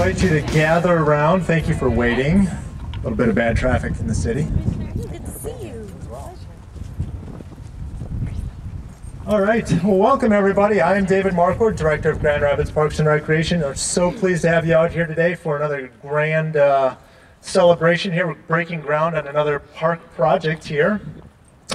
invite you to gather around. Thank you for waiting. A little bit of bad traffic in the city. Good to see you. All right, well, welcome everybody. I am David Marquardt, Director of Grand Rapids Parks and Recreation. I'm so pleased to have you out here today for another grand celebration here. We're breaking ground on another park project here.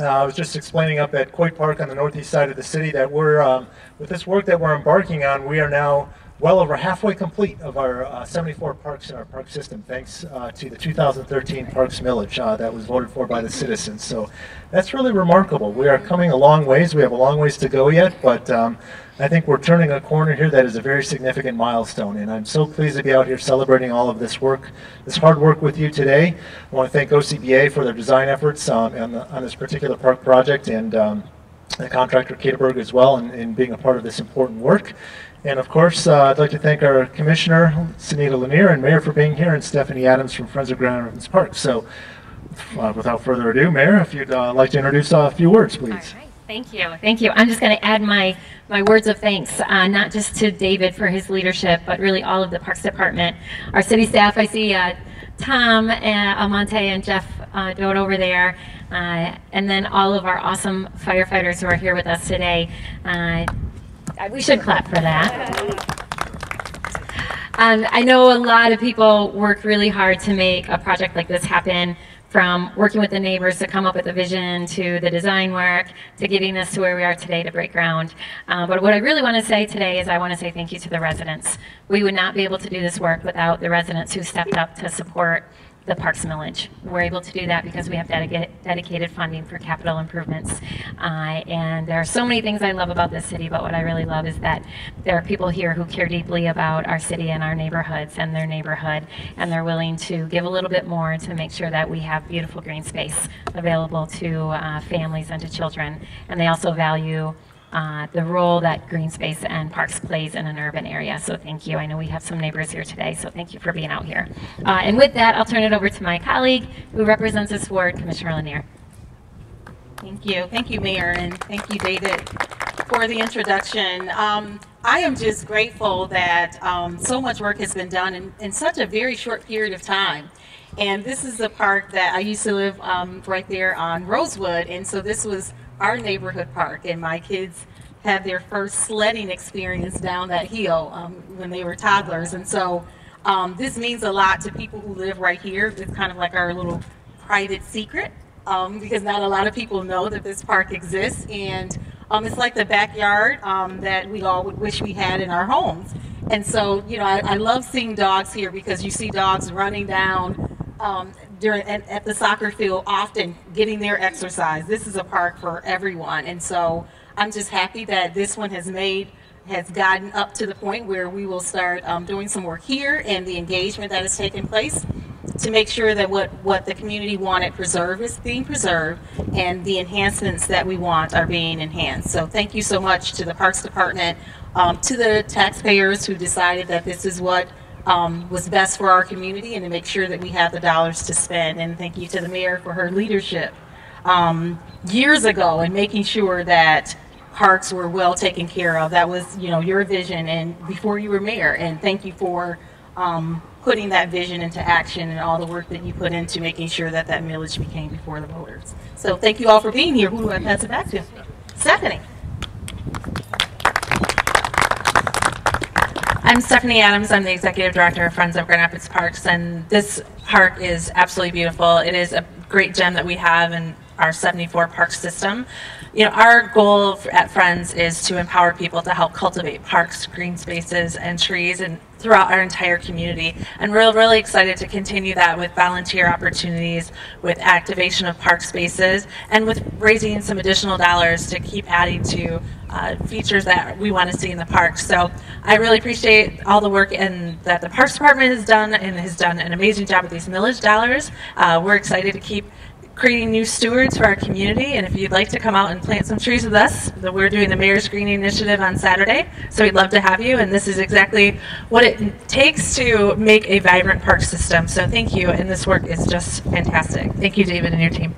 I was just explaining up at Coit Park on the northeast side of the city that we're, with this work that we're embarking on, we are now well over halfway complete of our 74 parks in our park system, thanks to the 2013 Parks Millage that was voted for by the citizens. So that's really remarkable. We are coming a long ways. We have a long ways to go yet, but I think we're turning a corner here that is a very significant milestone, and I'm so pleased to be out here celebrating all of this work, this hard work with you today. I want to thank OCBA for their design efforts on this particular park project, and the contractor Caterberg as well in being a part of this important work. And of course, I'd like to thank our Commissioner, Senita Lenear, and Mayor for being here, and Stephanie Adams from Friends of Grand Rapids Park. So without further ado, Mayor, if you'd like to introduce a few words, please. All right. Thank you. Thank you. I'm just going to add my words of thanks, not just to David for his leadership, but really all of the Parks Department, our city staff. I see Tom, Amonte, and Jeff Dodd over there, and then all of our awesome firefighters who are here with us today. We should clap for that. I know a lot of people worked really hard to make a project like this happen, from working with the neighbors to come up with the vision, to the design work, to getting us to where we are today to break ground. But what I really want to say today is I want to say thank you to the residents. We would not be able to do this work without the residents who stepped up to support the Parks Millage. We're able to do that because we have dedicated funding for capital improvements. And there are so many things I love about this city, but what I really love is that there are people here who care deeply about our city and our neighborhoods and their neighborhood, and they're willing to give a little bit more to make sure that we have beautiful green space available to families and to children. And they also value the role that green space and parks plays in an urban area. So thank you. I know we have some neighbors here today, so thank you for being out here. And with that, I'll turn it over to my colleague who represents this ward, Commissioner Lenear. Thank you. Thank you, Mayor, and thank you, David, for the introduction. I am just grateful that so much work has been done in such a very short period of time. And this is the park that I used to live right there on Rosewood, and so this was our neighborhood park, and my kids had their first sledding experience down that hill when they were toddlers. And so this means a lot to people who live right here. It's kind of like our little private secret, because not a lot of people know that this park exists, and it's like the backyard that we all would wish we had in our homes. And so, you know, I love seeing dogs here, because you see dogs running down at the soccer field, often getting their exercise. This is a park for everyone, and so I'm just happy that this one has gotten up to the point where we will start doing some work here, and the engagement that has taken place to make sure that what the community wanted preserved is being preserved, and the enhancements that we want are being enhanced. So thank you so much to the Parks Department, to the taxpayers who decided that this is what was best for our community, and to make sure that we have the dollars to spend. And thank you to the mayor for her leadership years ago in making sure that parks were well taken care of. That was, you know, your vision, and before you were mayor. And thank you for putting that vision into action, and all the work that you put into making sure that that millage became before the voters. So thank you all for being here. Who do I pass it back to? Stephanie. I'm Stephanie Adams. I'm the Executive Director of Friends of Grand Rapids Parks, and this park is absolutely beautiful. It is a great gem that we have in our 74 park system. You know, our goal at Friends is to empower people to help cultivate parks, green spaces, and trees, and throughout our entire community. And we're really excited to continue that with volunteer opportunities, with activation of park spaces, and with raising some additional dollars to keep adding to features that we want to see in the park. So I really appreciate all the work that the Parks Department has done, and has done an amazing job with these millage dollars. We're excited to keep creating new stewards for our community, and if you'd like to come out and plant some trees with us, we're doing the Mayor's Greening Initiative on Saturday, so we'd love to have you, and this is exactly what it takes to make a vibrant park system. So thank you, and this work is just fantastic. Thank you, David, and your team.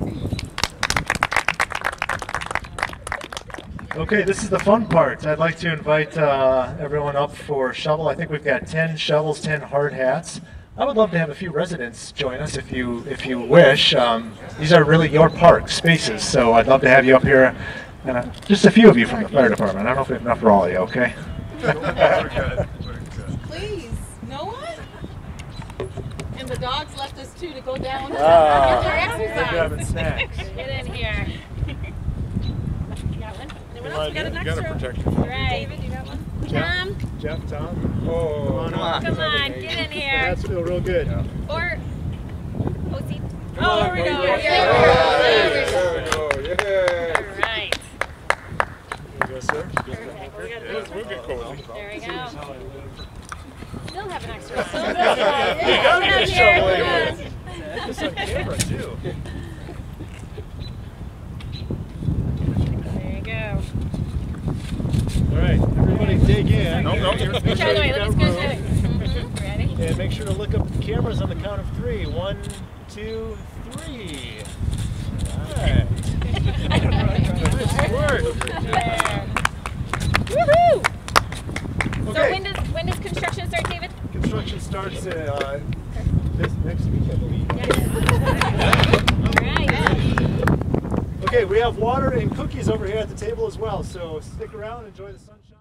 Okay, this is the fun part. I'd like to invite everyone up for shovel. I think we've got 10 shovels, 10 hard hats. I would love to have a few residents join us if you wish. These are really your park spaces, so I'd love to have you up here. Just a few of you from the fire department. I don't know if we have enough for all of you, okay? Please, no one? And the dogs left us too to go down. They're grabbing snacks. Get in here. You got one? Anyone else? We got an You gotta protect it. Right. David, you got one? Tom? Jeff, Tom? Oh, Come on. Come on, get in here. That's feel real good. Or OC. Oh, there we go. There we go. Yeah. All right. There you go, sir. We'll get cozy. There we go. Still have an extra. Still You gotta get a shovel anyway. This on camera, too. There you go. All right, everybody dig in. No, you're Let's go the other way. Let's go the other way. Ready? And make sure to look up at the cameras on the count of 3. 1, 2, 3. All right. Nice work. Woohoo! Okay. So when does construction start, David? Construction starts this next week, I believe. All right. Okay, we have water and cookies over here at the table as well, so stick around, enjoy the sunshine.